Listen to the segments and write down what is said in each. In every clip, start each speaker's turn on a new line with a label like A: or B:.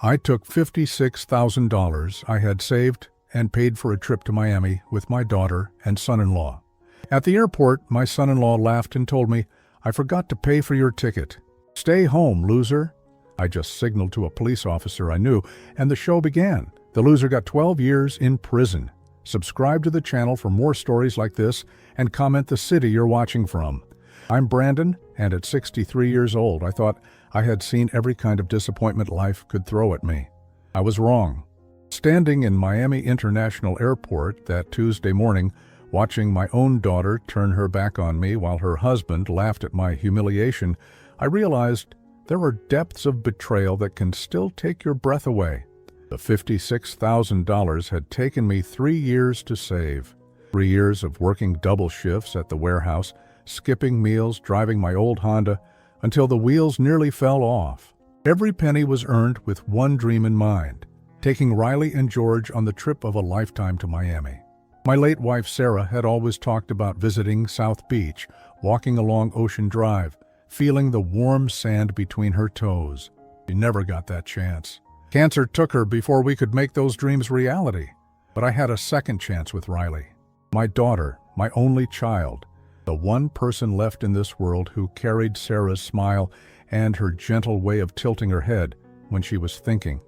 A: I took $56,000 I had saved and paid for a trip to Miami with my daughter and son-in-law. At the airport, my son-in-law laughed and told me, "I forgot to pay for your ticket. Stay home, loser." I just signaled to a police officer I knew, and the show began. The loser got 12 years in prison. Subscribe to the channel for more stories like this and comment the city you're watching from. I'm Brandon, and at 63 years old, I thought I had seen every kind of disappointment life could throw at me. I was wrong. Standing in Miami International Airport that Tuesday morning, watching my own daughter turn her back on me while her husband laughed at my humiliation, I realized there are depths of betrayal that can still take your breath away. The $56,000 had taken me 3 years to save. 3 years of working double shifts at the warehouse, skipping meals, driving my old Honda, until the wheels nearly fell off. Every penny was earned with one dream in mind, taking Riley and George on the trip of a lifetime to Miami. My late wife Sarah had always talked about visiting South Beach, walking along Ocean Drive, feeling the warm sand between her toes. She never got that chance. Cancer took her before we could make those dreams reality. But I had a second chance with Riley. My daughter, my only child, the one person left in this world who carried Sarah's smile and her gentle way of tilting her head when she was thinking.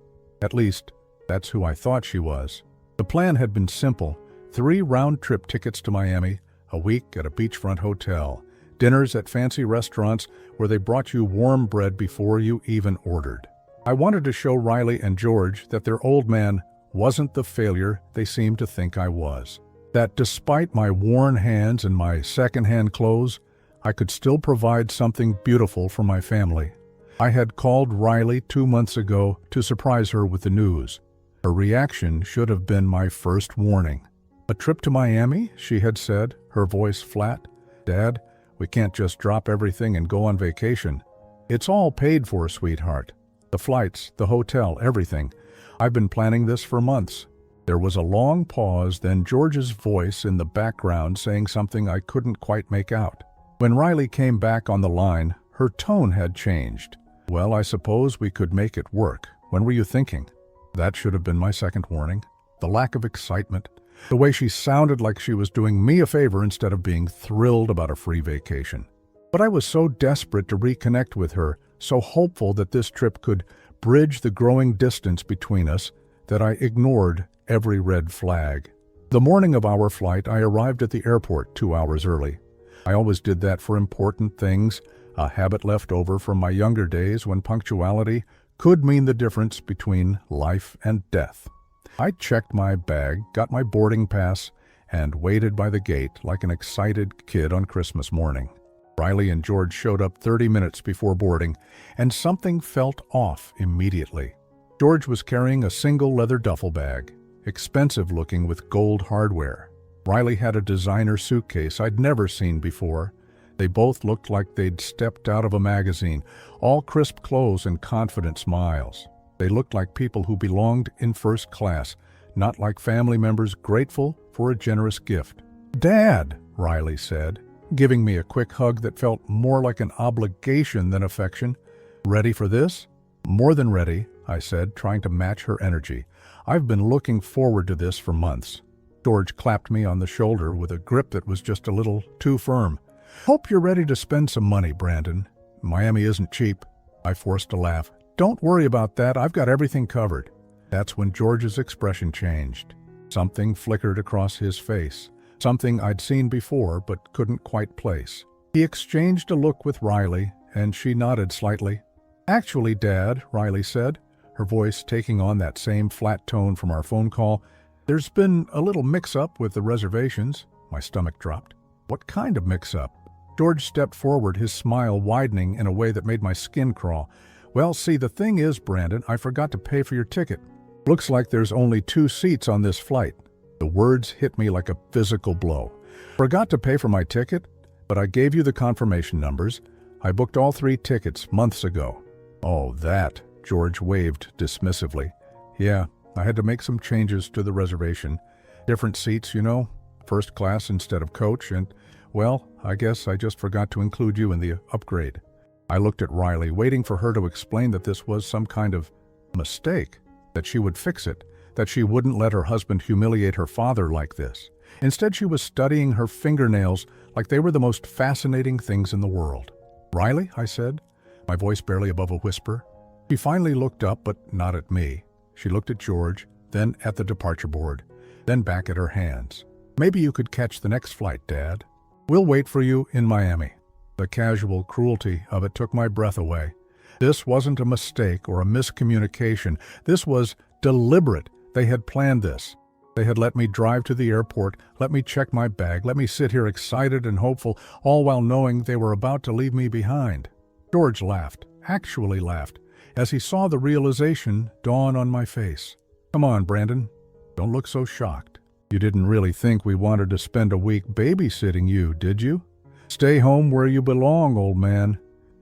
A: At least, that's who I thought she was. The plan had been simple: 3 round-trip tickets to Miami, a week at a beachfront hotel, dinners at fancy restaurants where they brought you warm bread before you even ordered. I wanted to show Riley and George that their old man wasn't the failure they seemed to think I was. That despite my worn hands and my second-hand clothes, I could still provide something beautiful for my family. I had called Riley 2 months ago to surprise her with the news. Her reaction should have been my first warning. "A trip to Miami?" she had said, her voice flat. "Dad, we can't just drop everything and go on vacation. It's all paid for, sweetheart. The flights, the hotel, everything. I've been planning this for months." There was a long pause, then George's voice in the background saying something I couldn't quite make out. When Riley came back on the line, her tone had changed. "Well, I suppose we could make it work. When were you thinking?" That should have been my second warning. The lack of excitement, the way she sounded like she was doing me a favor instead of being thrilled about a free vacation. But I was so desperate to reconnect with her, so hopeful that this trip could bridge the growing distance between us, that I ignored every red flag. The morning of our flight, I arrived at the airport 2 hours early. I always did that for important things, a habit left over from my younger days when punctuality could mean the difference between life and death. I checked my bag, got my boarding pass, and waited by the gate like an excited kid on Christmas morning. Riley and George showed up 30 minutes before boarding, and something felt off immediately. George was carrying a single leather duffel bag, expensive looking with gold hardware. Riley had a designer suitcase I'd never seen before. They both looked like they'd stepped out of a magazine, all crisp clothes and confident smiles. They looked like people who belonged in first class, not like family members grateful for a generous gift. "Dad," Riley said, giving me a quick hug that felt more like an obligation than affection. "Ready for this?" "More than ready," I said, trying to match her energy. "I've been looking forward to this for months." George clapped me on the shoulder with a grip that was just a little too firm. "Hope you're ready to spend some money, Brandon. Miami isn't cheap." I forced a laugh. "Don't worry about that. I've got everything covered." That's when George's expression changed. Something flickered across his face, something I'd seen before but couldn't quite place. He exchanged a look with Riley, and she nodded slightly. "Actually, Dad," Riley said, her voice taking on that same flat tone from our phone call, "there's been a little mix-up with the reservations." My stomach dropped. "What kind of mix-up?" George stepped forward, his smile widening in a way that made my skin crawl. "Well, see, the thing is, Brandon, I forgot to pay for your ticket. Looks like there's only 2 seats on this flight." The words hit me like a physical blow. "Forgot to pay for my ticket? But I gave you the confirmation numbers. I booked all 3 tickets months ago." "Oh, that," George waved dismissively. "Yeah, I had to make some changes to the reservation. Different seats, you know, first class instead of coach, and, well, I guess I just forgot to include you in the upgrade." I looked at Riley, waiting for her to explain that this was some kind of mistake, that she would fix it, that she wouldn't let her husband humiliate her father like this. Instead, she was studying her fingernails like they were the most fascinating things in the world. "Riley," I said, my voice barely above a whisper. She finally looked up, but not at me. She looked at George, then at the departure board, then back at her hands. "Maybe you could catch the next flight, Dad. We'll wait for you in Miami." The casual cruelty of it took my breath away. This wasn't a mistake or a miscommunication. This was deliberate. They had planned this. They had let me drive to the airport, let me check my bag, let me sit here excited and hopeful, all while knowing they were about to leave me behind. George laughed, actually laughed, as he saw the realization dawn on my face. "Come on, Brandon. Don't look so shocked. You didn't really think we wanted to spend a week babysitting you, did you? Stay home where you belong, old man.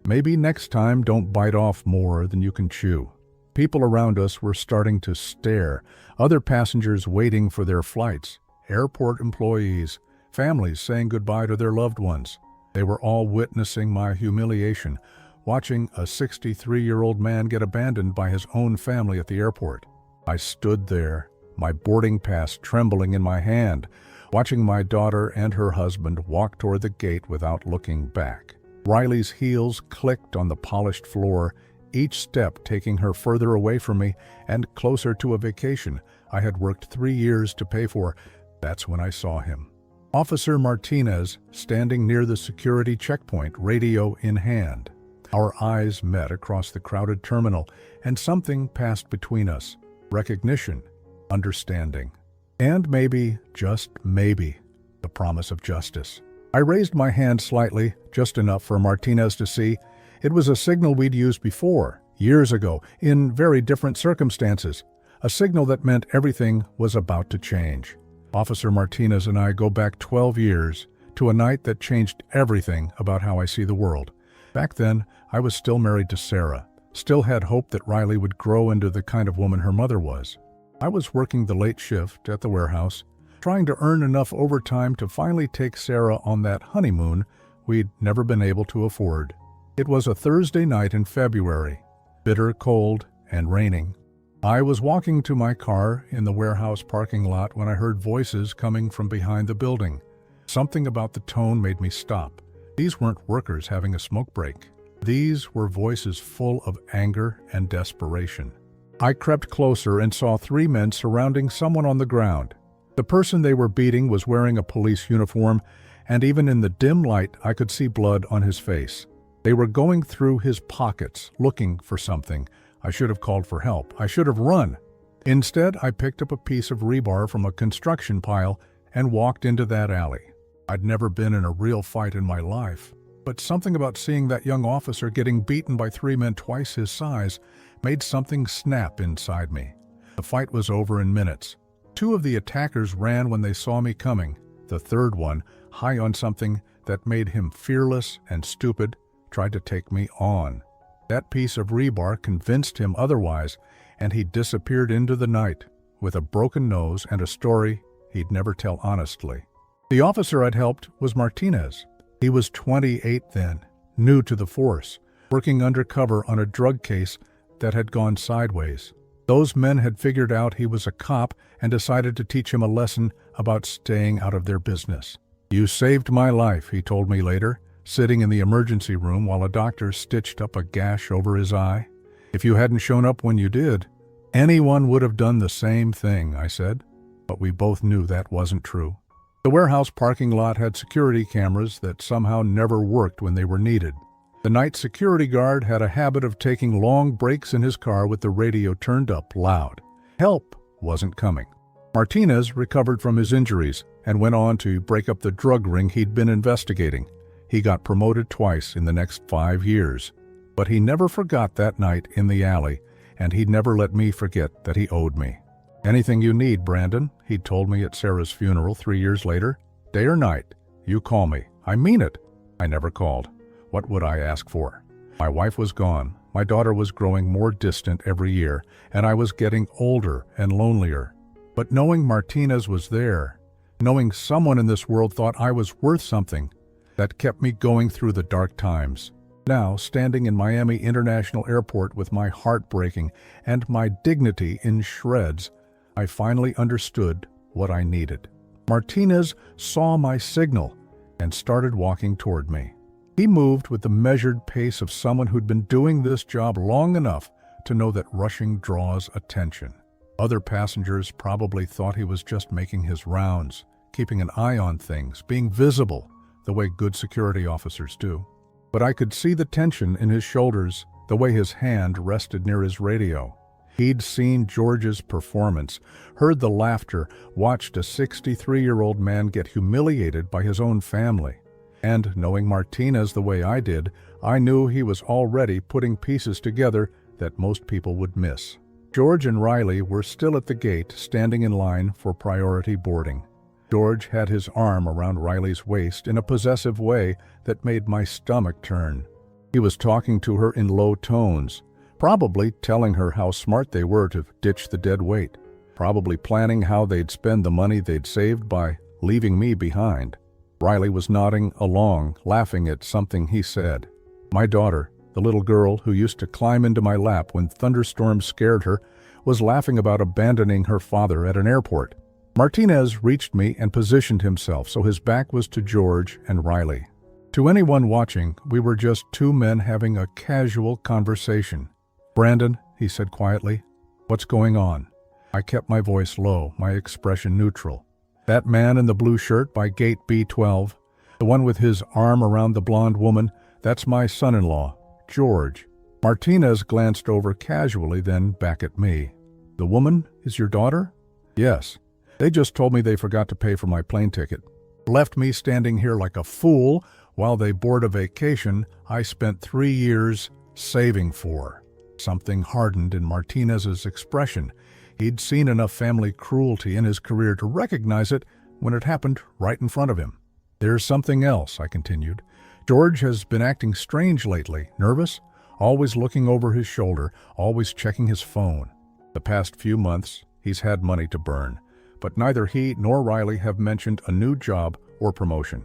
A: Maybe next time don't bite off more than you can chew." People around us were starting to stare, other passengers waiting for their flights, airport employees, families saying goodbye to their loved ones. They were all witnessing my humiliation, watching a 63-year-old man get abandoned by his own family at the airport. I stood there, my boarding pass trembling in my hand, watching my daughter and her husband walk toward the gate without looking back. Riley's heels clicked on the polished floor, each step taking her further away from me and closer to a vacation I had worked 3 years to pay for. That's when I saw him. Officer Martinez, standing near the security checkpoint, radio in hand. Our eyes met across the crowded terminal, and something passed between us. Recognition, understanding, and maybe, just maybe, the promise of justice. I raised my hand slightly, just enough for Martinez to see. It was a signal we'd used before, years ago, in very different circumstances. A signal that meant everything was about to change. Officer Martinez and I go back 12 years to a night that changed everything about how I see the world. Back then, I was still married to Sarah, still had hope that Riley would grow into the kind of woman her mother was. I was working the late shift at the warehouse, trying to earn enough overtime to finally take Sarah on that honeymoon we'd never been able to afford. It was a Thursday night in February, bitter cold and raining. I was walking to my car in the warehouse parking lot when I heard voices coming from behind the building. Something about the tone made me stop. These weren't workers having a smoke break. These were voices full of anger and desperation. I crept closer and saw 3 men surrounding someone on the ground. The person they were beating was wearing a police uniform, and even in the dim light I could see blood on his face. They were going through his pockets, looking for something. I should have called for help. I should have run. Instead, I picked up a piece of rebar from a construction pile and walked into that alley. I'd never been in a real fight in my life, but something about seeing that young officer getting beaten by 3 men twice his size made something snap inside me. The fight was over in minutes. 2 of the attackers ran when they saw me coming. The third one, high on something that made him fearless and stupid, tried to take me on. That piece of rebar convinced him otherwise, and he disappeared into the night with a broken nose and a story he'd never tell honestly. The officer I'd helped was Martinez. He was 28 then, new to the force, working undercover on a drug case that had gone sideways. Those men had figured out he was a cop and decided to teach him a lesson about staying out of their business. "You saved my life," he told me later, sitting in the emergency room while a doctor stitched up a gash over his eye. "If you hadn't shown up when you did, anyone would have done the same thing," I said. But we both knew that wasn't true. The warehouse parking lot had security cameras that somehow never worked when they were needed. The night security guard had a habit of taking long breaks in his car with the radio turned up loud. Help wasn't coming. Martinez recovered from his injuries and went on to break up the drug ring he'd been investigating. He got promoted twice in the next 5 years. But he never forgot that night in the alley, and he'd never let me forget that he owed me. "Anything you need, Brandon," he'd told me at Sarah's funeral 3 years later. "Day or night, you call me. I mean it." I never called. What would I ask for? My wife was gone. My daughter was growing more distant every year, and I was getting older and lonelier. But knowing Martinez was there, knowing someone in this world thought I was worth something, that kept me going through the dark times. Now, standing in Miami International Airport with my heart breaking and my dignity in shreds, I finally understood what I needed. Martinez saw my signal and started walking toward me. He moved with the measured pace of someone who'd been doing this job long enough to know that rushing draws attention. Other passengers probably thought he was just making his rounds, keeping an eye on things, being visible, the way good security officers do. But I could see the tension in his shoulders, the way his hand rested near his radio. He'd seen George's performance, heard the laughter, watched a 63-year-old man get humiliated by his own family. And knowing Martinez the way I did, I knew he was already putting pieces together that most people would miss. George and Riley were still at the gate, standing in line for priority boarding. George had his arm around Riley's waist in a possessive way that made my stomach turn. He was talking to her in low tones, probably telling her how smart they were to ditch the dead weight, probably planning how they'd spend the money they'd saved by leaving me behind. Riley was nodding along, laughing at something he said. My daughter, the little girl who used to climb into my lap when thunderstorms scared her, was laughing about abandoning her father at an airport. Martinez reached me and positioned himself so his back was to George and Riley. To anyone watching, we were just two men having a casual conversation. "Brandon," he said quietly, "what's going on?" I kept my voice low, my expression neutral. "That man in the blue shirt by gate B12, the one with his arm around the blonde woman, that's my son-in-law, George." Martinez glanced over casually, then back at me. "The woman is your daughter?" "Yes. They just told me they forgot to pay for my plane ticket. Left me standing here like a fool while they board a vacation I spent 3 years saving for." Something hardened in Martinez's expression. He'd seen enough family cruelty in his career to recognize it when it happened right in front of him. "There's something else," I continued. "George has been acting strange lately, nervous, always looking over his shoulder, always checking his phone. The past few months, he's had money to burn, but neither he nor Riley have mentioned a new job or promotion."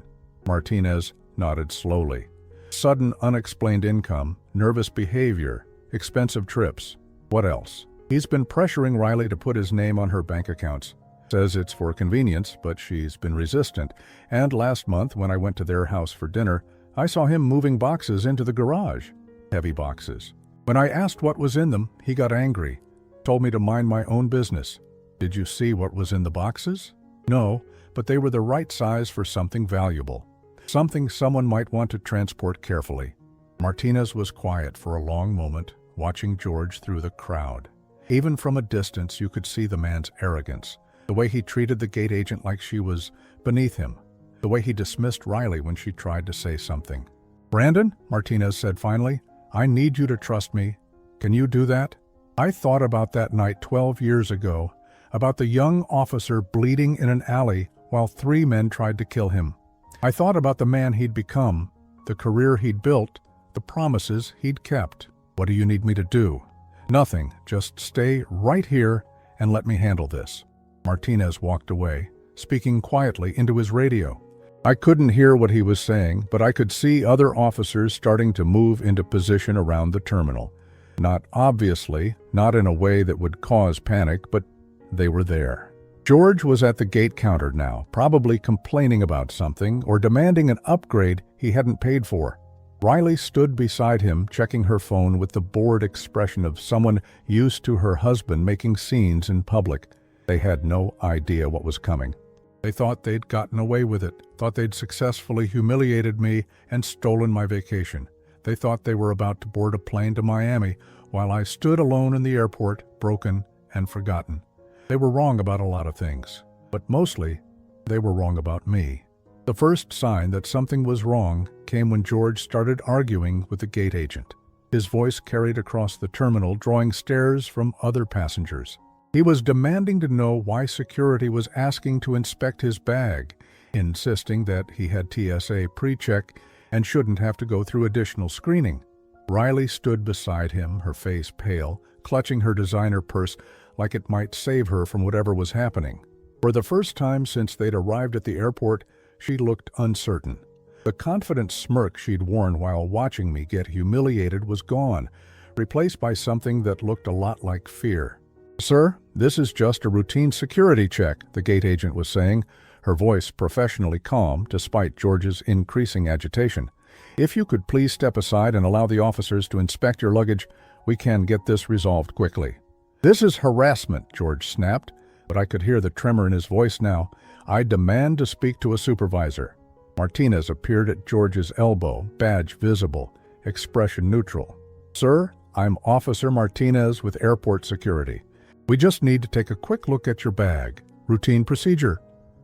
A: Martinez nodded slowly. "Sudden unexplained income, nervous behavior, expensive trips. What else? He's been pressuring Riley to put his name on her bank accounts. Says it's for convenience, but she's been resistant. And last month, when I went to their house for dinner, I saw him moving boxes into the garage. Heavy boxes. When I asked what was in them, he got angry. Told me to mind my own business. Did you see what was in the boxes? No, but they were the right size for something valuable. Something someone might want to transport carefully." Martinez was quiet for a long moment, watching George through the crowd. Even from a distance, you could see the man's arrogance, the way he treated the gate agent like she was beneath him, the way he dismissed Riley when she tried to say something. "Brandon," Martinez said finally, "I need you to trust me. Can you do that? I thought about that night 12 years ago, about the young officer bleeding in an alley while 3 men tried to kill him. I thought about the man he'd become, the career he'd built, the promises he'd kept. What do you need me to do?" "Nothing. Just stay right here and let me handle this." Martinez walked away, speaking quietly into his radio. I couldn't hear what he was saying, but I could see other officers starting to move into position around the terminal. Not obviously, not in a way that would cause panic, but they were there. George was at the gate counter now, probably complaining about something or demanding an upgrade he hadn't paid for. Riley stood beside him, checking her phone with the bored expression of someone used to her husband making scenes in public. They had no idea what was coming. They thought they'd gotten away with it, thought they'd successfully humiliated me and stolen my vacation. They thought they were about to board a plane to Miami, while I stood alone in the airport, broken and forgotten. They were wrong about a lot of things, but mostly, they were wrong about me. The first sign that something was wrong came when George started arguing with the gate agent. His voice carried across the terminal, drawing stares from other passengers. He was demanding to know why security was asking to inspect his bag, insisting that he had TSA pre-check and shouldn't have to go through additional screening. Riley stood beside him, her face pale, clutching her designer purse like it might save her from whatever was happening. For the first time since they'd arrived at the airport, she looked uncertain. The confident smirk she'd worn while watching me get humiliated was gone, replaced by something that looked a lot like fear. "Sir, this is just a routine security check," the gate agent was saying, her voice professionally calm despite George's increasing agitation. "If you could please step aside and allow the officers to inspect your luggage, we can get this resolved quickly." "This is harassment," George snapped, but I could hear the tremor in his voice now. "I demand to speak to a supervisor." Martinez appeared at George's elbow, badge visible, expression neutral. "Sir, I'm Officer Martinez with airport security. We just need to take a quick look at your bag. Routine procedure."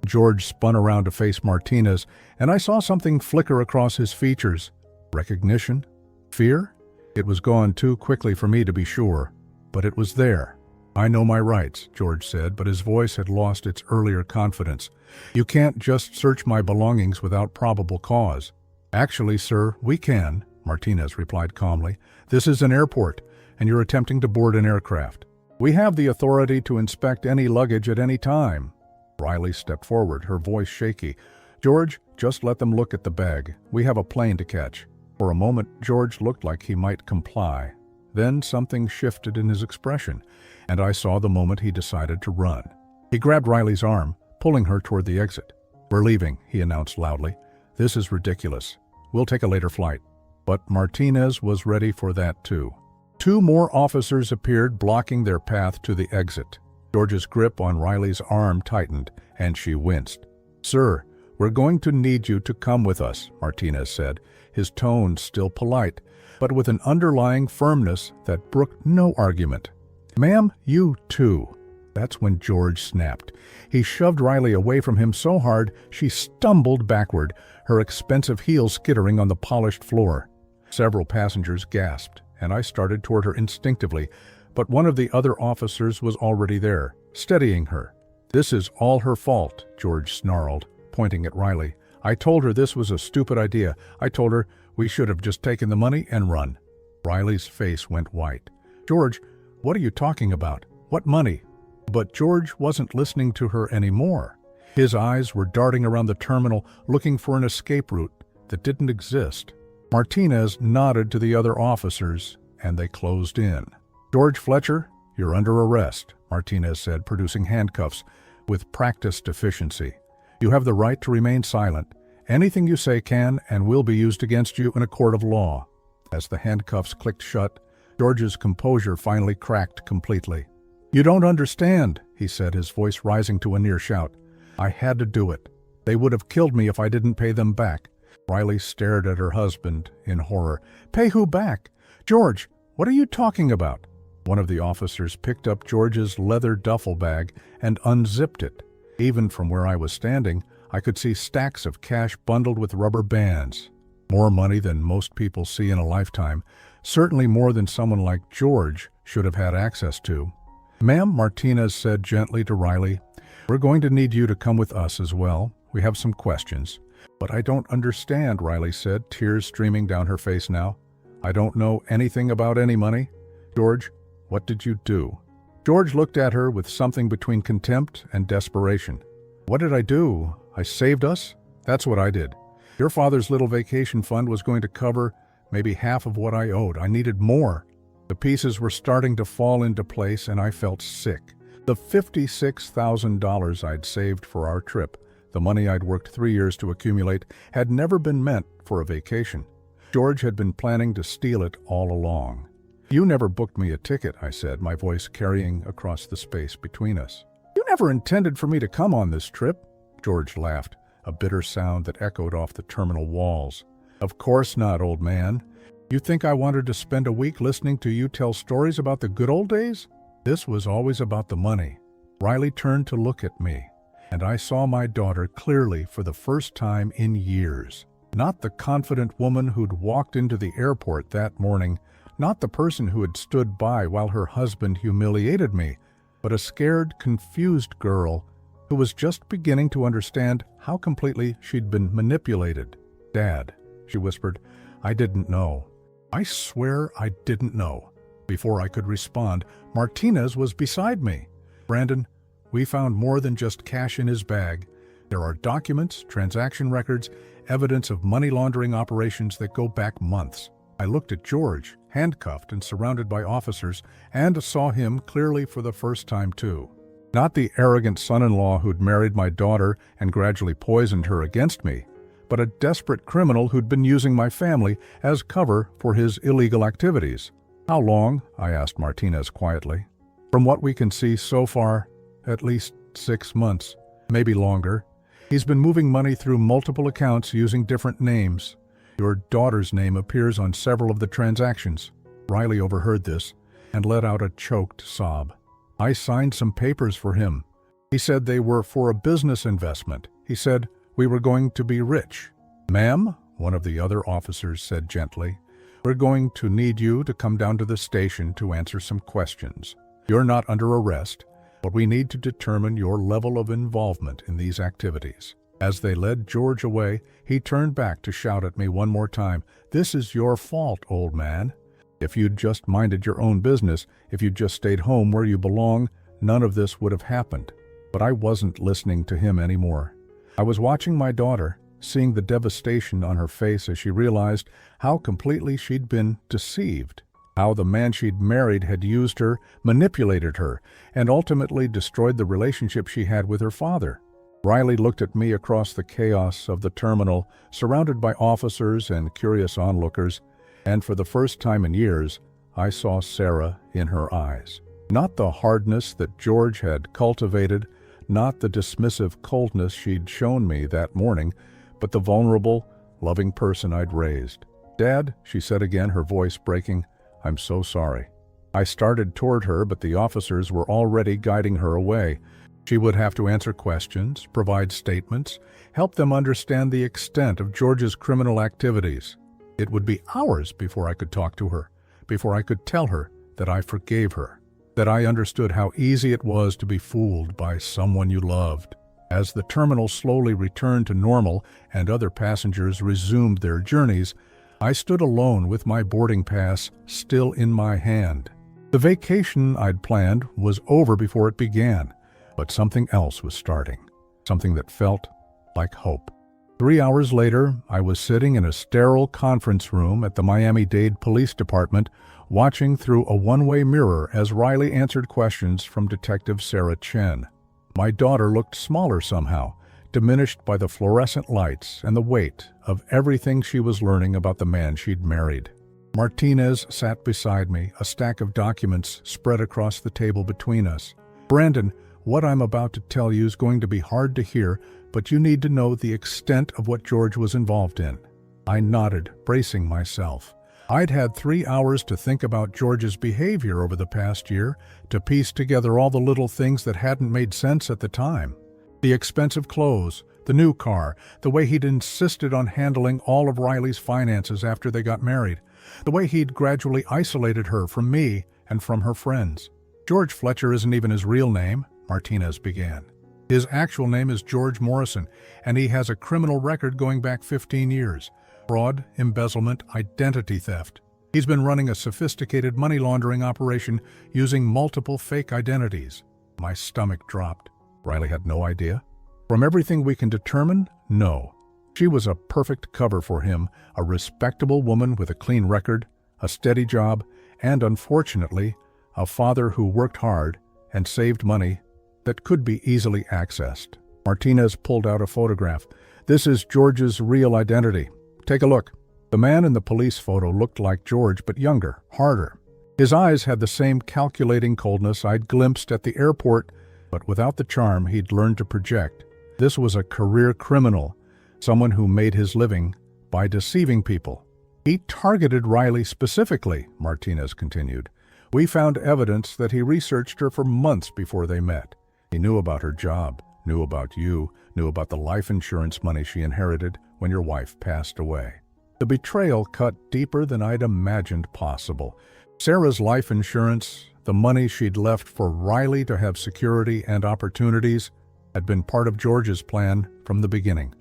A: George spun around to face Martinez, and I saw something flicker across his features. Recognition? Fear? It was gone too quickly for me to be sure, but it was there. "I know my rights," George said, but his voice had lost its earlier confidence. "You can't just search my belongings without probable cause." "Actually, sir, we can," Martinez replied calmly. "This is an airport, and you're attempting to board an aircraft. We have the authority to inspect any luggage at any time." Riley stepped forward, her voice shaky. "George, just let them look at the bag. We have a plane to catch." For a moment, George looked like he might comply. Then something shifted in his expression, and I saw the moment he decided to run. He grabbed Riley's arm, pulling her toward the exit. "We're leaving," he announced loudly. "This is ridiculous. We'll take a later flight." But Martinez was ready for that too. Two more officers appeared, blocking their path to the exit. George's grip on Riley's arm tightened, and she winced. "Sir, we're going to need you to come with us," Martinez said, his tone still polite, but with an underlying firmness that brooked no argument. "Ma'am, you too." That's when George snapped. He shoved Riley away from him so hard she stumbled backward, her expensive heels skittering on the polished floor. Several passengers gasped, and I started toward her instinctively, but one of the other officers was already there, steadying her. "This is all her fault," George snarled, pointing at Riley. "I told her this was a stupid idea. I told her we should have just taken the money and run." Riley's face went white. "George, what are you talking about? What money?" But George wasn't listening to her anymore. His eyes were darting around the terminal, looking for an escape route that didn't exist. Martinez nodded to the other officers, and they closed in. "George Fletcher, you're under arrest," Martinez said, producing handcuffs with practiced efficiency. "You have the right to remain silent. Anything you say can and will be used against you in a court of law." As the handcuffs clicked shut, George's composure finally cracked completely. "You don't understand," he said, his voice rising to a near shout. "I had to do it. They would have killed me if I didn't pay them back." Riley stared at her husband in horror. "Pay who back? George, what are you talking about?" One of the officers picked up George's leather duffel bag and unzipped it. Even from where I was standing, I could see stacks of cash bundled with rubber bands. More money than most people see in a lifetime, certainly more than someone like George should have had access to. "Ma'am," Martinez said gently to Riley, "we're going to need you to come with us as well. We have some questions." "But I don't understand," Riley said, tears streaming down her face now. "I don't know anything about any money. George, what did you do?" George looked at her with something between contempt and desperation. "What did I do? I saved us? That's what I did. Your father's little vacation fund was going to cover maybe half of what I owed. I needed more." The pieces were starting to fall into place, and I felt sick. The $56,000 I'd saved for our trip, the money I'd worked 3 years to accumulate, had never been meant for a vacation. George had been planning to steal it all along. "You never booked me a ticket," I said, my voice carrying across the space between us. "You never intended for me to come on this trip." George laughed, a bitter sound that echoed off the terminal walls. "Of course not, old man. You think I wanted to spend a week listening to you tell stories about the good old days? This was always about the money." Riley turned to look at me, and I saw my daughter clearly for the first time in years. Not the confident woman who'd walked into the airport that morning, not the person who had stood by while her husband humiliated me, but a scared, confused girl who was just beginning to understand how completely she'd been manipulated. "Dad," she whispered, "I didn't know. I swear I didn't know." Before I could respond, Martinez was beside me. "Brandon, we found more than just cash in his bag. There are documents, transaction records, evidence of money laundering operations that go back months. I looked at George, handcuffed and surrounded by officers, and saw him clearly for the first time too. Not the arrogant son-in-law who'd married my daughter and gradually poisoned her against me, but a desperate criminal who'd been using my family as cover for his illegal activities. "How long?" I asked Martinez quietly. "From what we can see so far, at least 6 months, maybe longer. He's been moving money through multiple accounts using different names. Your daughter's name appears on several of the transactions." Riley overheard this and let out a choked sob. "I signed some papers for him. He said they were for a business investment. He said we were going to be rich." "Ma'am," one of the other officers said gently, "we're going to need you to come down to the station to answer some questions. You're not under arrest, but we need to determine your level of involvement in these activities." As they led George away, he turned back to shout at me one more time, "This is your fault, old man. If you'd just minded your own business, if you'd just stayed home where you belong, none of this would have happened." But I wasn't listening to him anymore. I was watching my daughter, seeing the devastation on her face as she realized how completely she'd been deceived, how the man she'd married had used her, manipulated her, and ultimately destroyed the relationship she had with her father. Riley looked at me across the chaos of the terminal, surrounded by officers and curious onlookers, and for the first time in years, I saw Sarah in her eyes. Not the hardness that George had cultivated, not the dismissive coldness she'd shown me that morning, but the vulnerable, loving person I'd raised. "Dad," she said again, her voice breaking, "I'm so sorry." I started toward her, but the officers were already guiding her away. She would have to answer questions, provide statements, help them understand the extent of George's criminal activities. It would be hours before I could talk to her, before I could tell her that I forgave her, that I understood how easy it was to be fooled by someone you loved. As the terminal slowly returned to normal and other passengers resumed their journeys, I stood alone with my boarding pass still in my hand. The vacation I'd planned was over before it began, but something else was starting, something that felt like hope. 3 hours later, I was sitting in a sterile conference room at the Miami-Dade Police Department, watching through a one-way mirror as Riley answered questions from Detective Sarah Chen. My daughter looked smaller somehow, diminished by the fluorescent lights and the weight of everything she was learning about the man she'd married. Martinez sat beside me, a stack of documents spread across the table between us. "Brandon, what I'm about to tell you is going to be hard to hear, but you need to know the extent of what George was involved in." I nodded, bracing myself. I'd had 3 hours to think about George's behavior over the past year, to piece together all the little things that hadn't made sense at the time. The expensive clothes, the new car, the way he'd insisted on handling all of Riley's finances after they got married, the way he'd gradually isolated her from me and from her friends. "George Fletcher isn't even his real name," Martinez began. "His actual name is George Morrison, and he has a criminal record going back 15 years. Fraud, embezzlement, identity theft. He's been running a sophisticated money laundering operation using multiple fake identities." My stomach dropped. Riley had no idea? From everything we can determine, no. She was a perfect cover for him, a respectable woman with a clean record, a steady job, and unfortunately, a father who worked hard and saved money that could be easily accessed. Martinez pulled out a photograph. "This is George's real identity. Take a look." The man in the police photo looked like George, but younger, harder. His eyes had the same calculating coldness I'd glimpsed at the airport, but without the charm he'd learned to project. This was a career criminal, someone who made his living by deceiving people. "He targeted Riley specifically," Martinez continued. "We found evidence that he researched her for months before they met. He knew about her job, knew about you, knew about the life insurance money she inherited when your wife passed away. The betrayal cut deeper than I'd imagined possible. Sarah's life insurance, the money she'd left for Riley to have security and opportunities, had been part of George's plan from the beginning."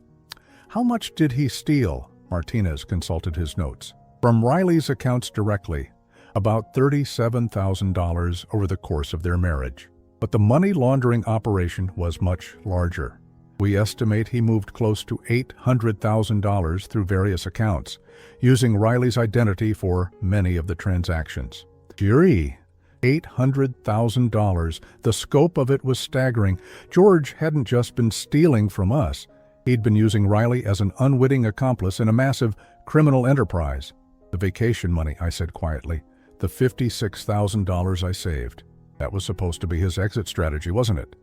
A: "How much did he steal?" Martinez consulted his notes. "From Riley's accounts directly, about $37,000 over the course of their marriage. But the money laundering operation was much larger. We estimate he moved close to $800,000 through various accounts, using Riley's identity for many of the transactions. Gee, $800,000. The scope of it was staggering. George hadn't just been stealing from us. He'd been using Riley as an unwitting accomplice in a massive criminal enterprise. The vacation money, I said quietly. The $56,000 I saved. That was supposed to be his exit strategy, wasn't it?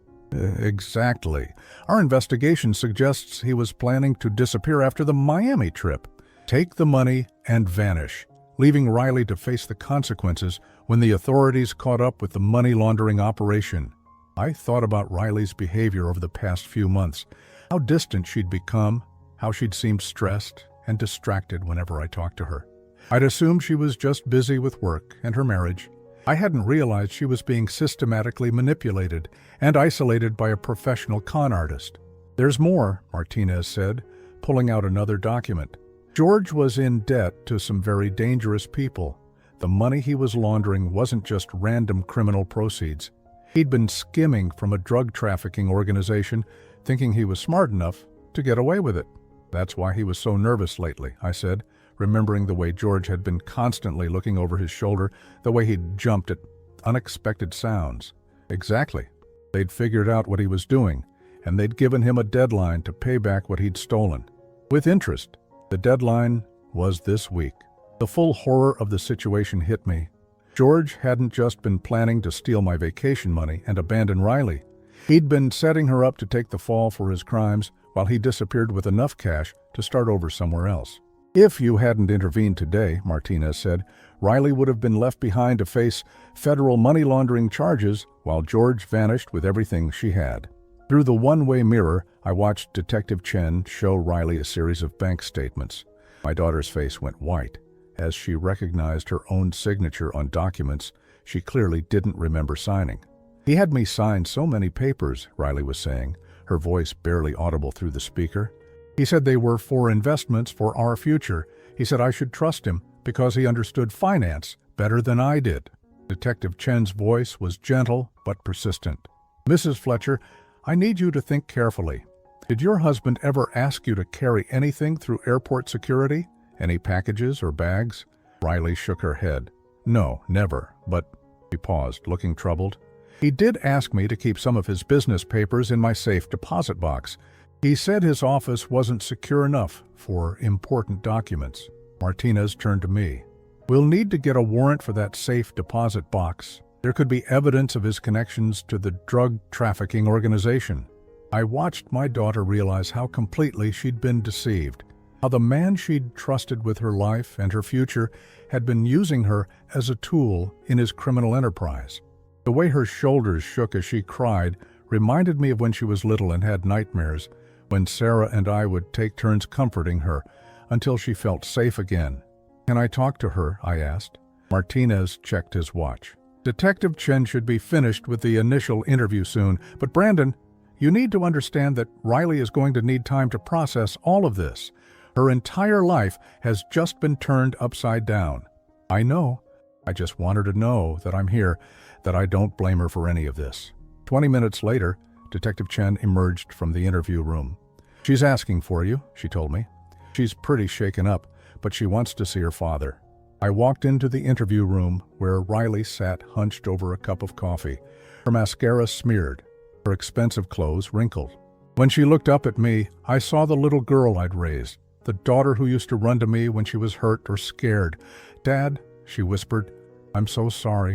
A: Exactly. Our investigation suggests he was planning to disappear after the Miami trip. Take the money and vanish, leaving Riley to face the consequences when the authorities caught up with the money laundering operation. I thought about Riley's behavior over the past few months, how distant she'd become, how she'd seemed stressed and distracted whenever I talked to her. I'd assumed she was just busy with work and her marriage. I hadn't realized she was being systematically manipulated and isolated by a professional con artist. There's more, Martinez said, pulling out another document. George was in debt to some very dangerous people. The money he was laundering wasn't just random criminal proceeds. He'd been skimming from a drug trafficking organization, thinking he was smart enough to get away with it. That's why he was so nervous lately, I said, remembering the way George had been constantly looking over his shoulder, the way he'd jumped at unexpected sounds. Exactly. They'd figured out what he was doing, and they'd given him a deadline to pay back what he'd stolen. With interest. The deadline was this week. The full horror of the situation hit me. George hadn't just been planning to steal my vacation money and abandon Riley. He'd been setting her up to take the fall for his crimes while he disappeared with enough cash to start over somewhere else. If you hadn't intervened today, Martinez said, Riley would have been left behind to face federal money laundering charges while George vanished with everything she had. Through the one-way mirror, I watched Detective Chen show Riley a series of bank statements. My daughter's face went white. As she recognized her own signature on documents she clearly didn't remember signing. He had me sign so many papers, Riley was saying, her voice barely audible through the speaker. He said they were for investments for our future. He said I should trust him because he understood finance better than I did. Detective Chen's voice was gentle but persistent. Mrs. Fletcher, I need you to think carefully. Did your husband ever ask you to carry anything through airport security? Any packages or bags? Riley shook her head. No, never, but... She paused, looking troubled. He did ask me to keep some of his business papers in my safe deposit box. He said his office wasn't secure enough for important documents. Martinez turned to me. We'll need to get a warrant for that safe deposit box. There could be evidence of his connections to the drug trafficking organization. I watched my daughter realize how completely she'd been deceived, how the man she'd trusted with her life and her future had been using her as a tool in his criminal enterprise. The way her shoulders shook as she cried reminded me of when she was little and had nightmares, when Sarah and I would take turns comforting her until she felt safe again. Can I talk to her? I asked. Martinez checked his watch. Detective Chen should be finished with the initial interview soon, but Brandon, you need to understand that Riley is going to need time to process all of this. Her entire life has just been turned upside down. I know. I just want her to know that I'm here, that I don't blame her for any of this. 20 minutes later, Detective Chen emerged from the interview room. She's asking for you, she told me. She's pretty shaken up, but she wants to see her father. I walked into the interview room where Riley sat hunched over a cup of coffee, her mascara smeared, her expensive clothes wrinkled. When she looked up at me, I saw the little girl I'd raised, the daughter who used to run to me when she was hurt or scared. Dad, she whispered, I'm so sorry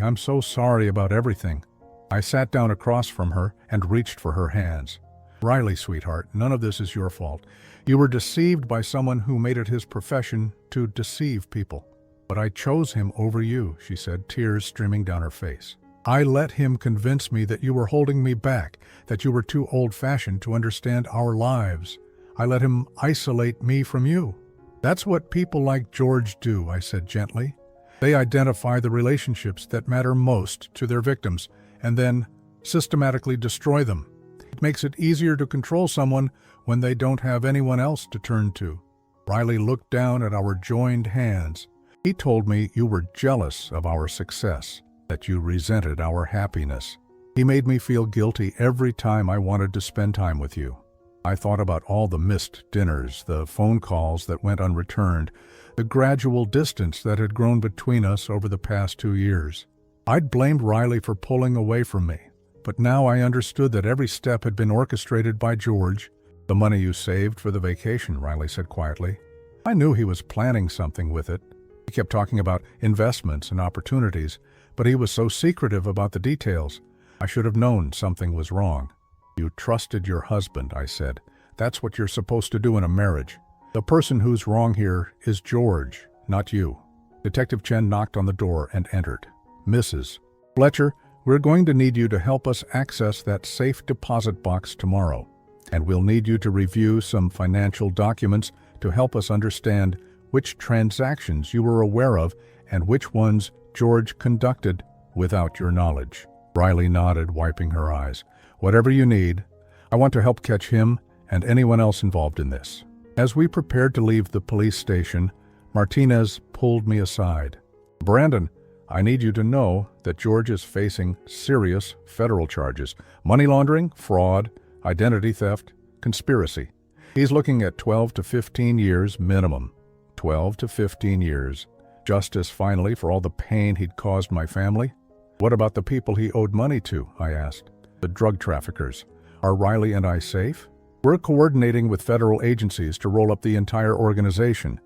A: about everything. I sat down across from her and reached for her hands. Riley, sweetheart, none of this is your fault. You were deceived by someone who made it his profession to deceive people. But I chose him over you, she said, tears streaming down her face. I let him convince me that you were holding me back, that you were too old-fashioned to understand our lives. I let him isolate me from you. That's what people like George do, I said gently. They identify the relationships that matter most to their victims and then systematically destroy them. It makes it easier to control someone when they don't have anyone else to turn to. Riley looked down at our joined hands. He told me you were jealous of our success, that you resented our happiness. He made me feel guilty every time I wanted to spend time with you. I thought about all the missed dinners, the phone calls that went unreturned, the gradual distance that had grown between us over the past 2 years. I'd blamed Riley for pulling away from me, but now I understood that every step had been orchestrated by George. "The money you saved for the vacation," Riley said quietly. I knew he was planning something with it. He kept talking about investments and opportunities, but he was so secretive about the details. I should have known something was wrong. "You trusted your husband," I said. "That's what you're supposed to do in a marriage. The person who's wrong here is George, not you." Detective Chen knocked on the door and entered. "Mrs. Fletcher, we're going to need you to help us access that safe deposit box tomorrow, and we'll need you to review some financial documents to help us understand which transactions you were aware of and which ones George conducted without your knowledge." Riley nodded, wiping her eyes. "Whatever you need. I want to help catch him and anyone else involved in this." As we prepared to leave the police station, Martinez pulled me aside. "Brandon, I need you to know that George is facing serious federal charges: money laundering, fraud, identity theft, conspiracy. He's looking at 12 to 15 years minimum. 12 to 15 years. Justice, finally, for all the pain he'd caused my family." "What about the people he owed money to?" I asked. "The drug traffickers. Are Riley and I safe?" "We're coordinating with federal agencies to roll up the entire organization.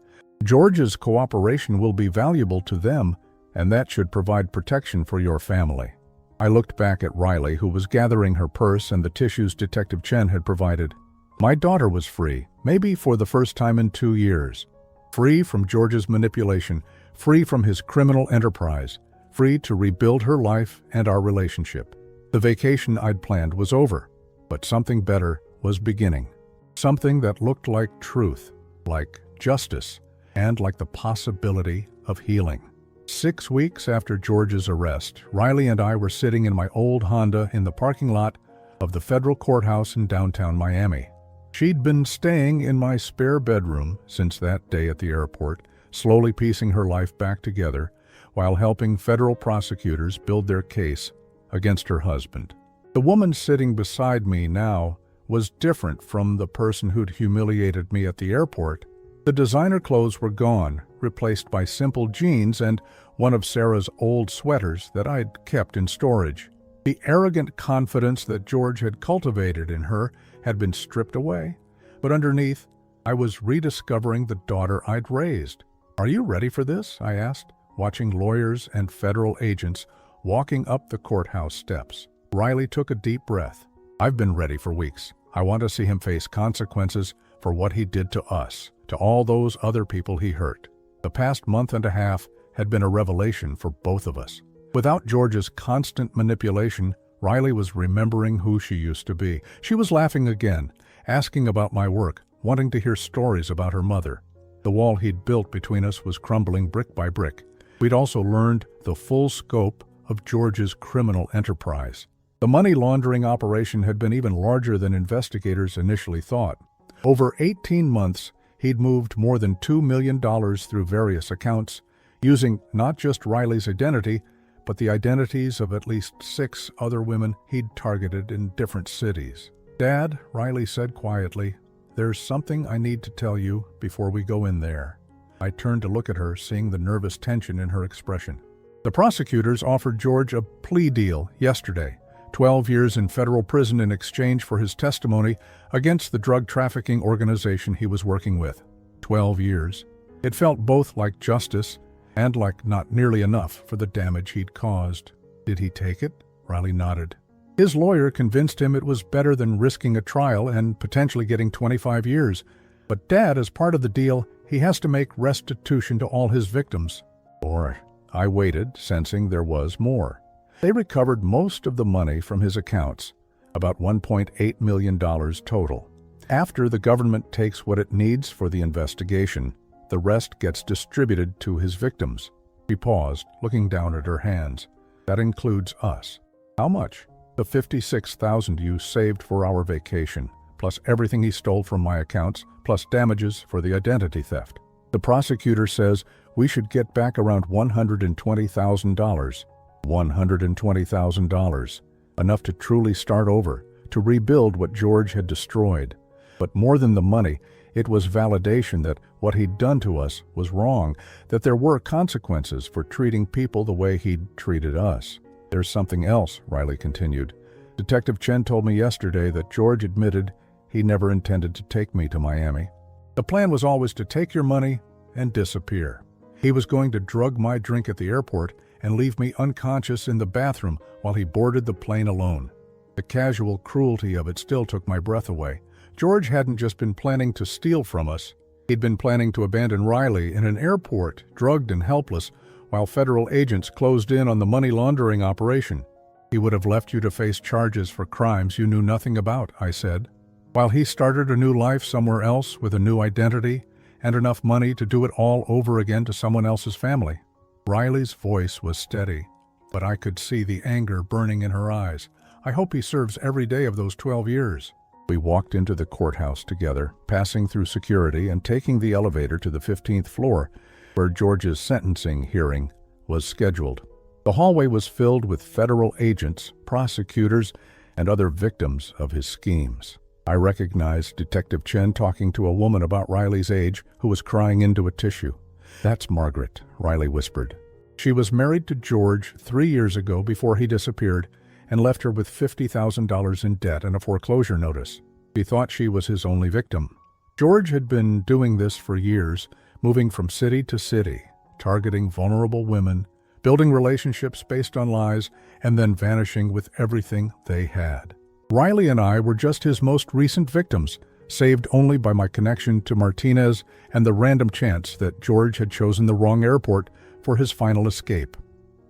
A: George's cooperation will be valuable to them, and that should provide protection for your family." I looked back at Riley, who was gathering her purse and the tissues Detective Chen had provided. My daughter was free, maybe for the first time in 2 years. Free from George's manipulation, free from his criminal enterprise, free to rebuild her life and our relationship. The vacation I'd planned was over, but something better was beginning. Something that looked like truth, like justice, and like the possibility of healing. 6 weeks after George's arrest, Riley and I were sitting in my old Honda in the parking lot of the federal courthouse in downtown Miami. She'd been staying in my spare bedroom since that day at the airport, slowly piecing her life back together while helping federal prosecutors build their case against her husband. The woman sitting beside me now was different from the person who'd humiliated me at the airport. The designer clothes were gone, replaced by simple jeans and one of Sarah's old sweaters that I'd kept in storage. The arrogant confidence that George had cultivated in her had been stripped away, but underneath, I was rediscovering the daughter I'd raised. "Are you ready for this?" I asked, watching lawyers and federal agents walking up the courthouse steps. Riley took a deep breath. "I've been ready for weeks. I want to see him face consequences for what he did to us, to all those other people he hurt." The past month and a half had been a revelation for both of us. Without George's constant manipulation, Riley was remembering who she used to be. She was laughing again, asking about my work, wanting to hear stories about her mother. The wall he'd built between us was crumbling brick by brick. We'd also learned the full scope of George's criminal enterprise. The money laundering operation had been even larger than investigators initially thought. Over 18 months, he'd moved more than $2 million through various accounts, using not just Riley's identity, but the identities of at least 6 other women he'd targeted in different cities. "Dad," Riley said quietly, "there's something I need to tell you before we go in there." I turned to look at her, seeing the nervous tension in her expression. The prosecutors offered George a plea deal yesterday, 12 years in federal prison in exchange for his testimony against the drug trafficking organization he was working with. 12 years. It felt both like justice and like not nearly enough for the damage he'd caused. "Did he take it?" Riley nodded. His lawyer convinced him it was better than risking a trial and potentially getting 25 years. But Dad, as part of the deal, he has to make restitution to all his victims. Or I waited, sensing there was more. They recovered most of the money from his accounts, about $1.8 million total. After the government takes what it needs for the investigation, the rest gets distributed to his victims. She paused, looking down at her hands. "That includes us." "How much?" "The $56,000 you saved for our vacation, plus everything he stole from my accounts, plus damages for the identity theft. The prosecutor says we should get back around $120,000. $120,000. Enough to truly start over, to rebuild what George had destroyed. But more than the money, it was validation that what he'd done to us was wrong, that there were consequences for treating people the way he'd treated us. "There's something else," Riley continued. "Detective Chen told me yesterday that George admitted he never intended to take me to Miami. The plan was always to take your money and disappear. He was going to drug my drink at the airport and leave me unconscious in the bathroom while he boarded the plane alone. The casual cruelty of it still took my breath away. George hadn't just been planning to steal from us. He'd been planning to abandon Riley in an airport, drugged and helpless, while federal agents closed in on the money laundering operation. He would have left you to face charges for crimes you knew nothing about," I said, "while he started a new life somewhere else with a new identity and enough money to do it all over again to someone else's family." Riley's voice was steady, but I could see the anger burning in her eyes. "I hope he serves every day of those 12 years. We walked into the courthouse together, passing through security and taking the elevator to the 15th floor, where George's sentencing hearing was scheduled. The hallway was filled with federal agents, prosecutors, and other victims of his schemes. I recognized Detective Chen talking to a woman about Riley's age who was crying into a tissue. "That's Margaret," Riley whispered. "She was married to George 3 years ago before he disappeared and left her with $50,000 in debt and a foreclosure notice. He thought she was his only victim. George had been doing this for years, moving from city to city, targeting vulnerable women, building relationships based on lies, and then vanishing with everything they had. Riley and I were just his most recent victims, saved only by my connection to Martinez and the random chance that George had chosen the wrong airport for his final escape."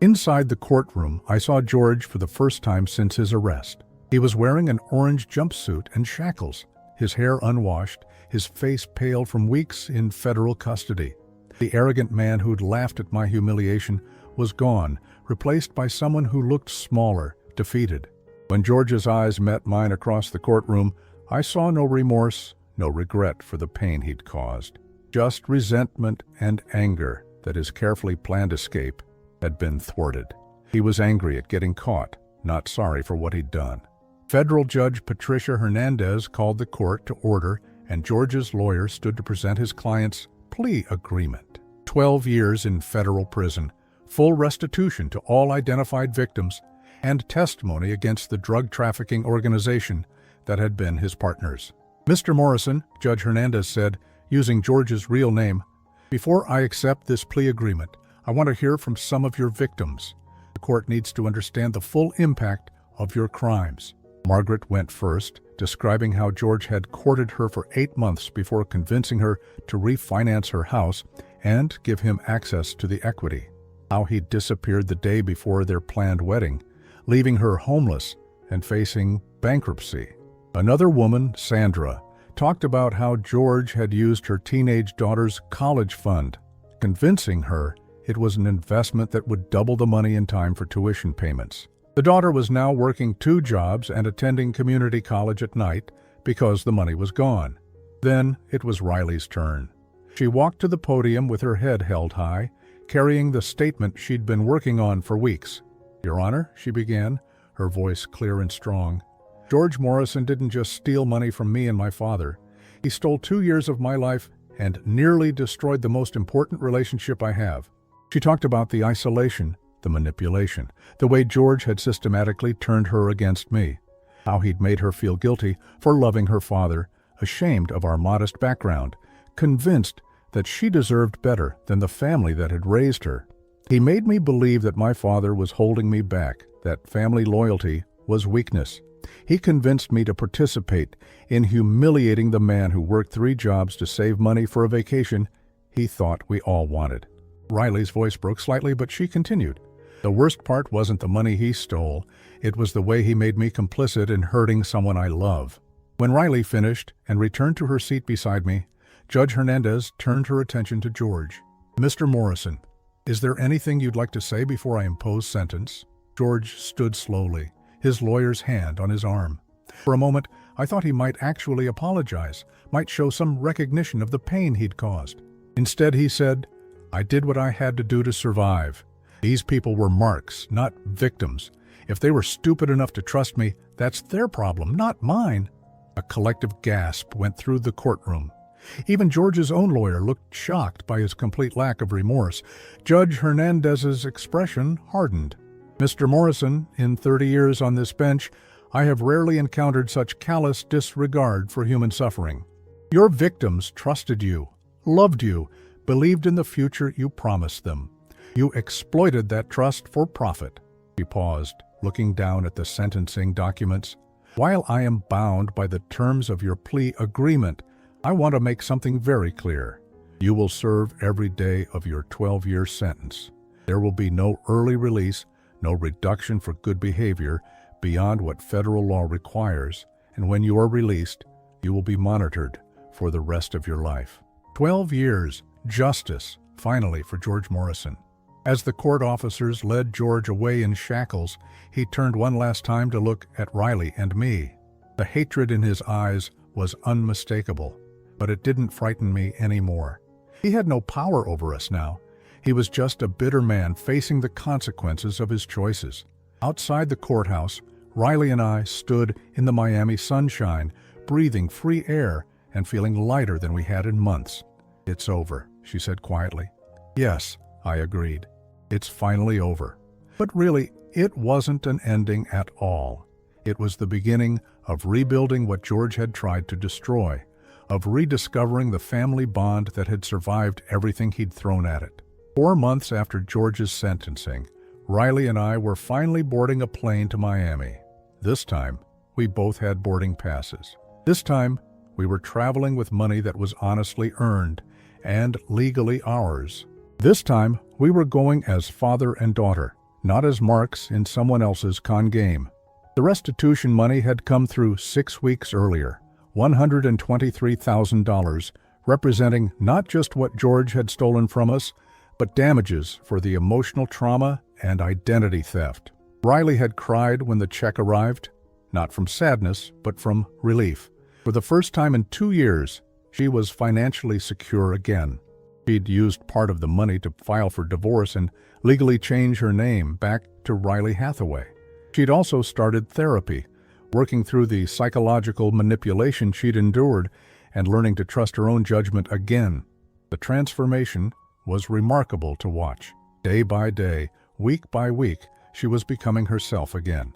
A: Inside the courtroom, I saw George for the first time since his arrest. He was wearing an orange jumpsuit and shackles, his hair unwashed, his face pale from weeks in federal custody. The arrogant man who'd laughed at my humiliation was gone, replaced by someone who looked smaller, defeated. When George's eyes met mine across the courtroom, I saw no remorse, no regret for the pain he'd caused. Just resentment and anger that his carefully planned escape had been thwarted. He was angry at getting caught, not sorry for what he'd done. Federal Judge Patricia Hernandez called the court to order, and George's lawyer stood to present his client's plea agreement. 12 years in federal prison, full restitution to all identified victims, and testimony against the drug trafficking organization that had been his partners. "Mr. Morrison," Judge Hernandez said, using George's real name, "before I accept this plea agreement, I want to hear from some of your victims. The court needs to understand the full impact of your crimes." Margaret went first, describing how George had courted her for 8 months before convincing her to refinance her house and give him access to the equity. How he disappeared the day before their planned wedding, leaving her homeless and facing bankruptcy. Another woman, Sandra, talked about how George had used her teenage daughter's college fund, convincing her it was an investment that would double the money in time for tuition payments. The daughter was now working 2 jobs and attending community college at night because the money was gone. Then it was Riley's turn. She walked to the podium with her head held high, carrying the statement she'd been working on for weeks. "Your Honor," she began, her voice clear and strong, "George Morrison didn't just steal money from me and my father. He stole 2 years of my life and nearly destroyed the most important relationship I have." She talked about the isolation, the manipulation, the way George had systematically turned her against me, how he'd made her feel guilty for loving her father, ashamed of our modest background, convinced that she deserved better than the family that had raised her. He made me believe that my father was holding me back, that family loyalty was weakness. He convinced me to participate in humiliating the man who worked 3 jobs to save money for a vacation he thought we all wanted. Riley's voice broke slightly, but she continued. "The worst part wasn't the money he stole. It was the way he made me complicit in hurting someone I love." When Riley finished and returned to her seat beside me, Judge Hernandez turned her attention to George. "Mr. Morrison, is there anything you'd like to say before I impose sentence?" George stood slowly, his lawyer's hand on his arm. For a moment, I thought he might actually apologize, might show some recognition of the pain he'd caused. Instead, he said, "I did what I had to do to survive. These people were marks, not victims. If they were stupid enough to trust me, that's their problem, not mine." A collective gasp went through the courtroom. Even George's own lawyer looked shocked by his complete lack of remorse. Judge Hernandez's expression hardened. "Mr. Morrison, in 30 years on this bench, I have rarely encountered such callous disregard for human suffering. Your victims trusted you, loved you, believed in the future you promised them. You exploited that trust for profit." He paused, looking down at the sentencing documents. "While I am bound by the terms of your plea agreement, I want to make something very clear. You will serve every day of your 12-year sentence. There will be no early release, no reduction for good behavior beyond what federal law requires, and when you are released, you will be monitored for the rest of your life." 12 years, justice, finally, for George Morrison. As the court officers led George away in shackles, he turned one last time to look at Riley and me. The hatred in his eyes was unmistakable, but it didn't frighten me anymore. He had no power over us now. He was just a bitter man facing the consequences of his choices. Outside the courthouse, Riley and I stood in the Miami sunshine, breathing free air and feeling lighter than we had in months. "It's over," she said quietly. "Yes," I agreed. "It's finally over." But really, it wasn't an ending at all. It was the beginning of rebuilding what George had tried to destroy, of rediscovering the family bond that had survived everything he'd thrown at it. 4 months after George's sentencing, Riley and I were finally boarding a plane to Miami. This time, we both had boarding passes. This time, we were traveling with money that was honestly earned and legally ours. This time, we were going as father and daughter, not as marks in someone else's con game. The restitution money had come through 6 weeks earlier, $123,000, representing not just what George had stolen from us, but damages for the emotional trauma and identity theft. Riley had cried when the check arrived, not from sadness, but from relief. For the first time in 2 years, she was financially secure again. She'd used part of the money to file for divorce and legally change her name back to Riley Hathaway. She'd also started therapy, working through the psychological manipulation she'd endured and learning to trust her own judgment again. The transformation was remarkable to watch. Day by day, week by week, she was becoming herself again.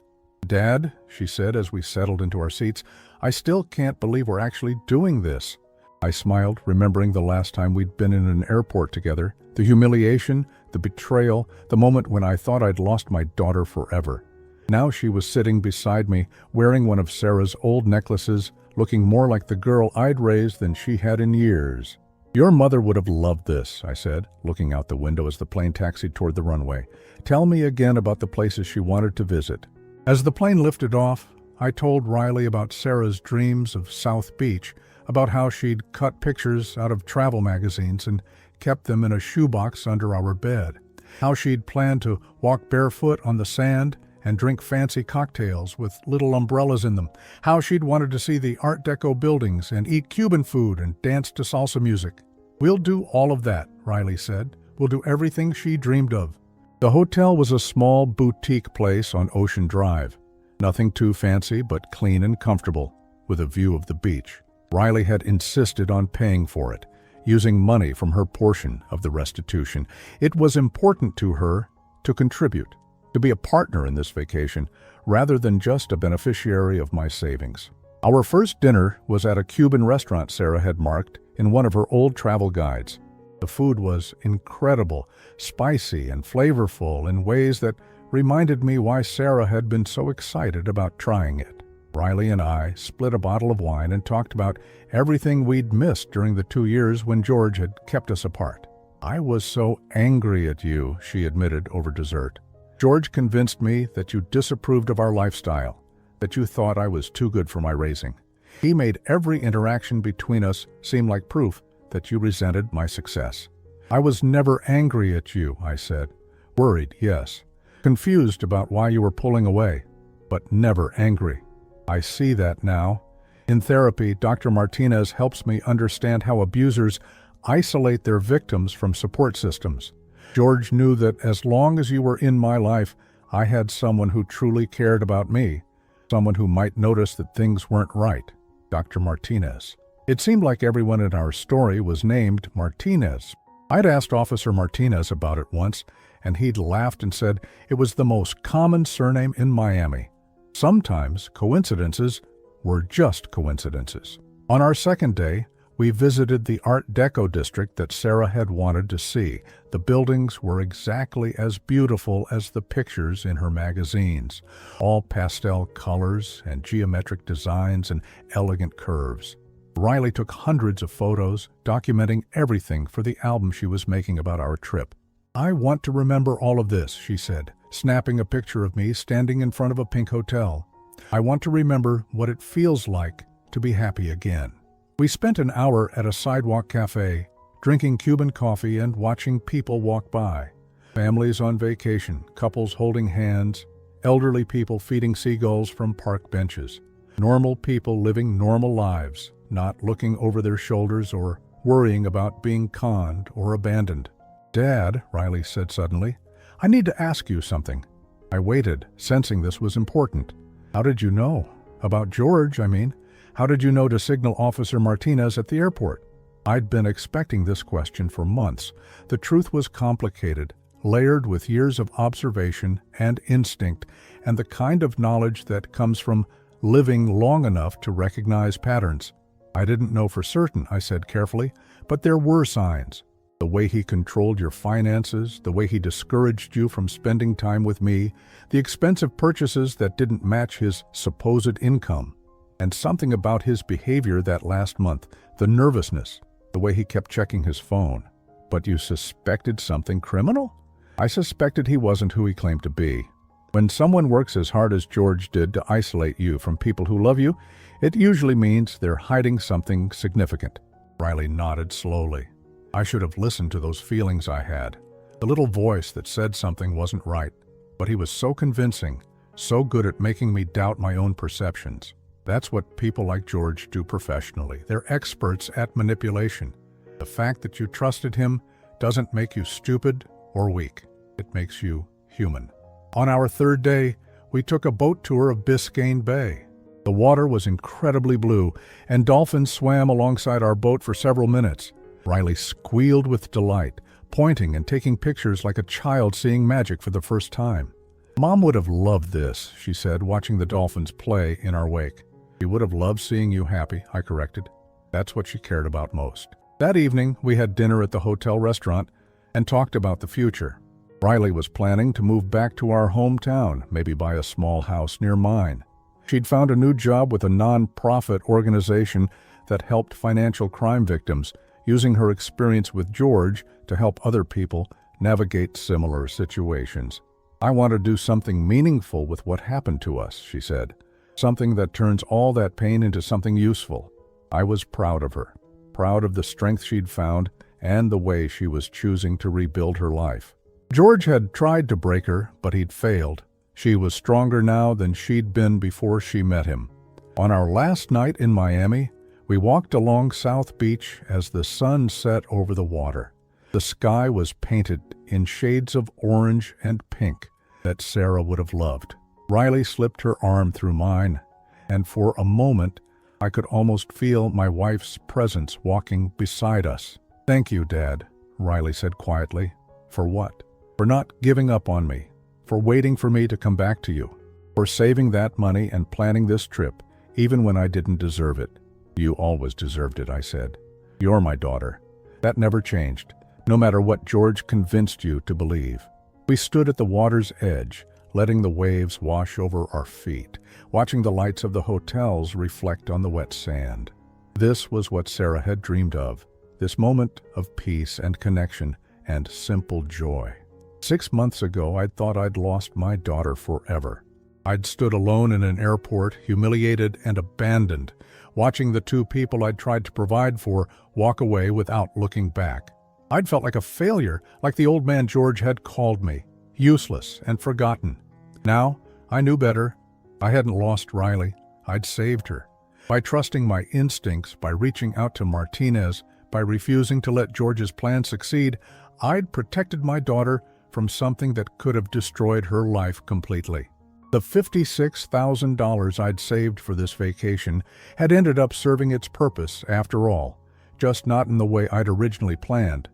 A: "Dad," she said as we settled into our seats, "I still can't believe we're actually doing this." I smiled, remembering the last time we'd been in an airport together, the humiliation, the betrayal, the moment when I thought I'd lost my daughter forever. Now she was sitting beside me, wearing one of Sarah's old necklaces, looking more like the girl I'd raised than she had in years. "Your mother would have loved this," I said, looking out the window as the plane taxied toward the runway. "Tell me again about the places she wanted to visit." As the plane lifted off, I told Riley about Sarah's dreams of South Beach, about how she'd cut pictures out of travel magazines and kept them in a shoebox under our bed, how she'd planned to walk barefoot on the sand and drink fancy cocktails with little umbrellas in them, how she'd wanted to see the Art Deco buildings and eat Cuban food and dance to salsa music. "We'll do all of that," Riley said. "We'll do everything she dreamed of." The hotel was a small boutique place on Ocean Drive. Nothing too fancy, but clean and comfortable, with a view of the beach. Riley had insisted on paying for it, using money from her portion of the restitution. It was important to her to contribute, to be a partner in this vacation, rather than just a beneficiary of my savings. Our first dinner was at a Cuban restaurant Sarah had marked in one of her old travel guides. The food was incredible, spicy and flavorful in ways that reminded me why Sarah had been so excited about trying it. Riley and I split a bottle of wine and talked about everything we'd missed during the 2 years when George had kept us apart. "I was so angry at you," she admitted over dessert. "George convinced me that you disapproved of our lifestyle, that you thought I was too good for my raising. He made every interaction between us seem like proof that you resented my success." "I was never angry at you," I said. "Worried, yes. Confused about why you were pulling away, but never angry. I see that now. In therapy, Dr. Martinez helps me understand how abusers isolate their victims from support systems. George knew that as long as you were in my life, I had someone who truly cared about me, someone who might notice that things weren't right. Dr. Martinez. It seemed like everyone in our story was named Martinez. I'd asked Officer Martinez about it once, and he'd laughed and said it was the most common surname in Miami. Sometimes coincidences were just coincidences. On our second day, we visited the Art Deco district that Sarah had wanted to see. The buildings were exactly as beautiful as the pictures in her magazines, all pastel colors and geometric designs and elegant curves. Riley took hundreds of photos, documenting everything for the album she was making about our trip. "I want to remember all of this," she said, snapping a picture of me standing in front of a pink hotel. "I want to remember what it feels like to be happy again." We spent an hour at a sidewalk cafe, drinking Cuban coffee and watching people walk by. Families on vacation, couples holding hands, elderly people feeding seagulls from park benches. Normal people living normal lives, not looking over their shoulders or worrying about being conned or abandoned. "Dad," Riley said suddenly, "I need to ask you something." I waited, sensing this was important. "How did you know? About George, I mean. How did you know to signal Officer Martinez at the airport?" I'd been expecting this question for months. The truth was complicated, layered with years of observation and instinct, and the kind of knowledge that comes from living long enough to recognize patterns. "I didn't know for certain," I said carefully, "but there were signs. The way he controlled your finances, the way he discouraged you from spending time with me, the expensive purchases that didn't match his supposed income. And something about his behavior that last month, the nervousness, the way he kept checking his phone." "But you suspected something criminal?" "I suspected he wasn't who he claimed to be. When someone works as hard as George did to isolate you from people who love you, it usually means they're hiding something significant." Riley nodded slowly. I should have listened to those feelings I had. The little voice that said something wasn't right. But he was so convincing, so good at making me doubt my own perceptions. That's what people like George do professionally. They're experts at manipulation. The fact that you trusted him doesn't make you stupid or weak. It makes you human. On our third day, we took a boat tour of Biscayne Bay. The water was incredibly blue, and dolphins swam alongside our boat for several minutes. Riley squealed with delight, pointing and taking pictures like a child seeing magic for the first time. "Mom would have loved this," she said, watching the dolphins play in our wake. "She would have loved seeing you happy," I corrected. That's what she cared about most. That evening, we had dinner at the hotel restaurant and talked about the future. Riley was planning to move back to our hometown, maybe buy a small house near mine. She'd found a new job with a non-profit organization that helped financial crime victims, using her experience with George to help other people navigate similar situations. "I want to do something meaningful with what happened to us," she said. "Something that turns all that pain into something useful." I was proud of her, proud of the strength she'd found and the way she was choosing to rebuild her life. George had tried to break her, but he'd failed. She was stronger now than she'd been before she met him. On our last night in Miami, we walked along South Beach as the sun set over the water. The sky was painted in shades of orange and pink that Sarah would have loved. Riley slipped her arm through mine, and for a moment, I could almost feel my wife's presence walking beside us. "Thank you, Dad," Riley said quietly. "For what?" "For not giving up on me, for waiting for me to come back to you, for saving that money and planning this trip, even when I didn't deserve it." "You always deserved it," I said. "You're my daughter." That never changed, no matter what George convinced you to believe. We stood at the water's edge, letting the waves wash over our feet, watching the lights of the hotels reflect on the wet sand. This was what Sarah had dreamed of, this moment of peace and connection and simple joy. 6 months ago, I'd thought I'd lost my daughter forever. I'd stood alone in an airport, humiliated and abandoned, watching the two people I'd tried to provide for walk away without looking back. I'd felt like a failure, like the old man George had called me, useless and forgotten. Now, I knew better. I hadn't lost Riley. I'd saved her. By trusting my instincts, by reaching out to Martinez, by refusing to let George's plan succeed, I'd protected my daughter from something that could have destroyed her life completely. The $56,000 I'd saved for this vacation had ended up serving its purpose after all, just not in the way I'd originally planned.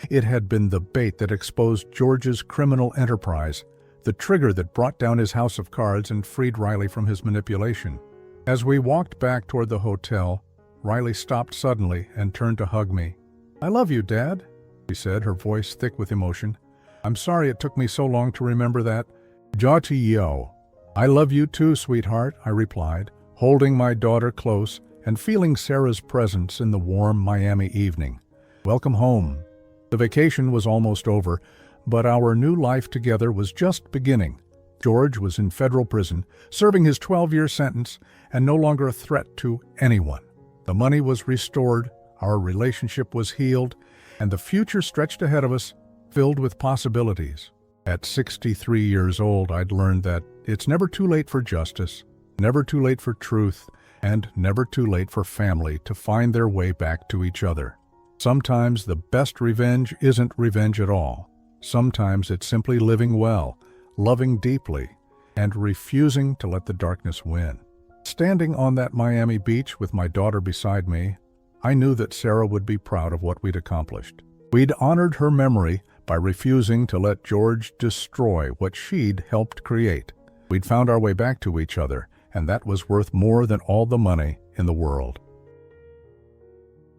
A: It had been the bait that exposed George's criminal enterprise, the trigger that brought down his house of cards and freed Riley from his manipulation. As we walked back toward the hotel, Riley stopped suddenly and turned to hug me. "I love you, Dad," she said, her voice thick with emotion. "I'm sorry it took me so long to remember that." "Yo. I love you too, sweetheart," I replied, holding my daughter close and feeling Sarah's presence in the warm Miami evening. "Welcome home." The vacation was almost over, but our new life together was just beginning. George was in federal prison, serving his 12-year sentence, and no longer a threat to anyone. The money was restored, our relationship was healed, and the future stretched ahead of us, filled with possibilities. At 63 years old, I'd learned that it's never too late for justice, never too late for truth, and never too late for family to find their way back to each other. Sometimes the best revenge isn't revenge at all. Sometimes it's simply living well, loving deeply, and refusing to let the darkness win. Standing on that Miami beach with my daughter beside me, I knew that Sarah would be proud of what we'd accomplished. We'd honored her memory by refusing to let George destroy what she'd helped create. We'd found our way back to each other, and that was worth more than all the money in the world.